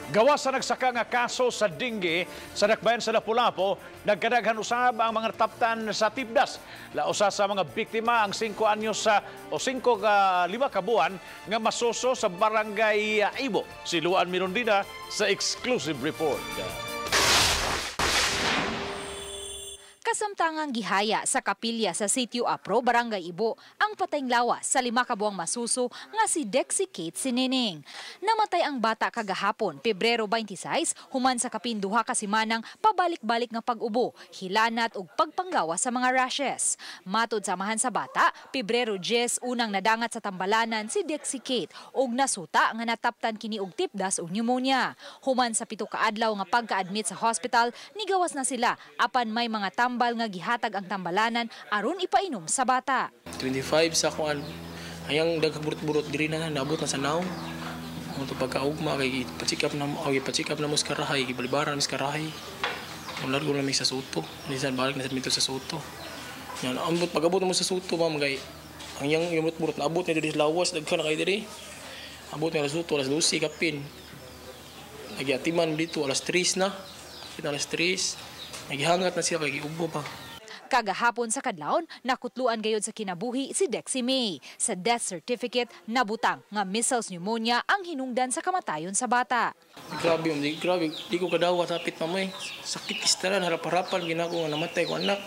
Gawas sa nagsaka nga kaso sa dengue sa dakbayan sa Lapu-Lapu, nagkadaghan usab ang mga taptan sa tipdas. Lausa sa mga biktima ang 5 anyos o 5 ka 5 ka buwan nga masuso sa barangay Ibo. Si Luan Mirondina sa exclusive report. Kasamtangang gihaya sa kapilya sa Sitio Apro, Barangay Ibo, ang patayng lawas sa 5 ka buwang masuso nga si Dexy Kate Sinineng. Namatay ang bata kagahapon, Pebrero 26, human sa kapinduha ka simanang pabalik-balik nga pag-ubo, hilanat ug pagpanglawas sa mga rashes. Matod samahan sa bata, Pebrero 10 unang nadangat sa tambalanan si Dexy Kate ug nasuta nga nataptan kini og tipdas ug pneumonia. Human sa 7 ka adlaw nga pagka-admit sa hospital, nigawas na sila apan may mga tambal nga gihatag ang tambalanan aron ipainom sa bata. 25 sa kuan. Ayang dagburot-burot diri na naabot na sa naong. Unto pagkaugma kay pa-check up na mo sa karahay, gibalibaran sa karahay. Ular ko na sa suto. Minsan balik na sa dito sa suto. Yan ambot pag-abot mo sa suto ma'am kay ang yang burot-burot naabot na diri sa lawas daghan na kay diri. Abot na sa suto alas 12 kapin. Nagiatiman dito alas 3 na. Alas 3. Nagihangat na siya kay giubo pa. Kagahapon sa kadlawon, nakutluan gayud sa kinabuhi si Dexy May. Sa death certificate, nabutang nga measles pneumonia ang hinungdan sa kamatayon sa bata. Grabe, di ko kadawat hapit mamay. Sakit kistanan, harap-harapan, ginako nga namatay ko anak.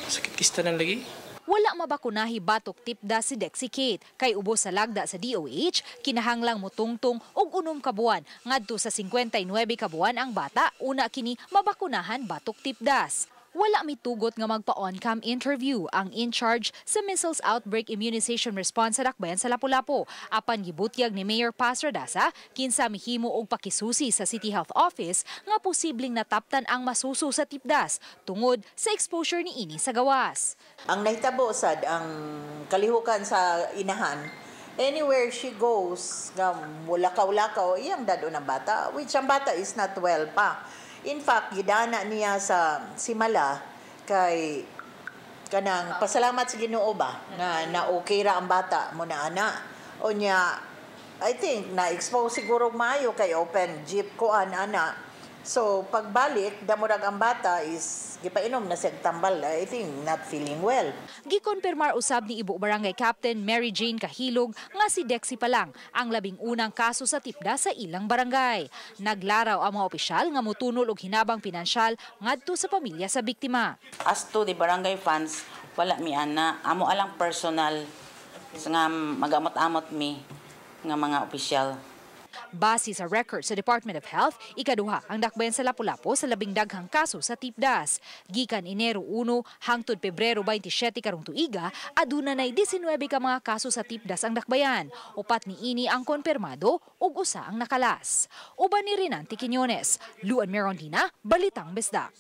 Sakit kistanan lagi. Wala mabakunahi batok tipda si Dexy Kate kay ubos sa lagda sa DOH, kinahanglang mutungtong og 6 ka buwan ngadto sa 59 ka buwan ang bata una kini mabakunahan batok tipdas. Wala mitugot nga magpa-on-cam interview ang in-charge sa Measles Outbreak Immunization Response sa dakbayan sa Lapu-Lapu. Apan gibutyag ni Mayor Paz Radasa, kinsa mihimo og pakisusi sa City Health Office nga posibleng nataptan ang masuso sa tipdas tungod sa exposure ni ini sa gawas. Ang nahitabo sad ang kalihukan sa inahan, anywhere she goes, nga lakaw-lakaw, iyang dado ng bata, which ang bata is not well pa. In fact, gidana niya sa Simala kay kanang pasalamat sa Ginoo ba na okay ra ang bata mo na ana. O niya, I think na-expose siguro maayo kay open jeep ko ana. So pagbalik, damurag ang bata is gipainom na sa tambal. I think not feeling well. Gikonfirmar usab ni Ibo Barangay Captain Mary Jane Kahilog nga si Dexy pa lang ang 11 kaso sa tipda sa ilang barangay. Naglaraw ang mga opisyal nga mutunol og hinabang pinansyal ngadto sa pamilya sa biktima. As to the barangay funds, wala mi ana, amo alang personal nga magamot-amot mi nga mga opisyal. Base sa record sa Department of Health, ikaduha ang dakbayan sa Lapu-Lapu sa labing daghang kaso sa tipdas. Gikan Enero 1 hangtod Pebrero 27 karong tuiga, aduna nay 19 ka mga kaso sa tipdas ang dakbayan. Upat ni ini ang konfirmado ug usa ang nakalas. Uban ni Rinanti Quiñones, Luan Mirondina, Balitang Besdak.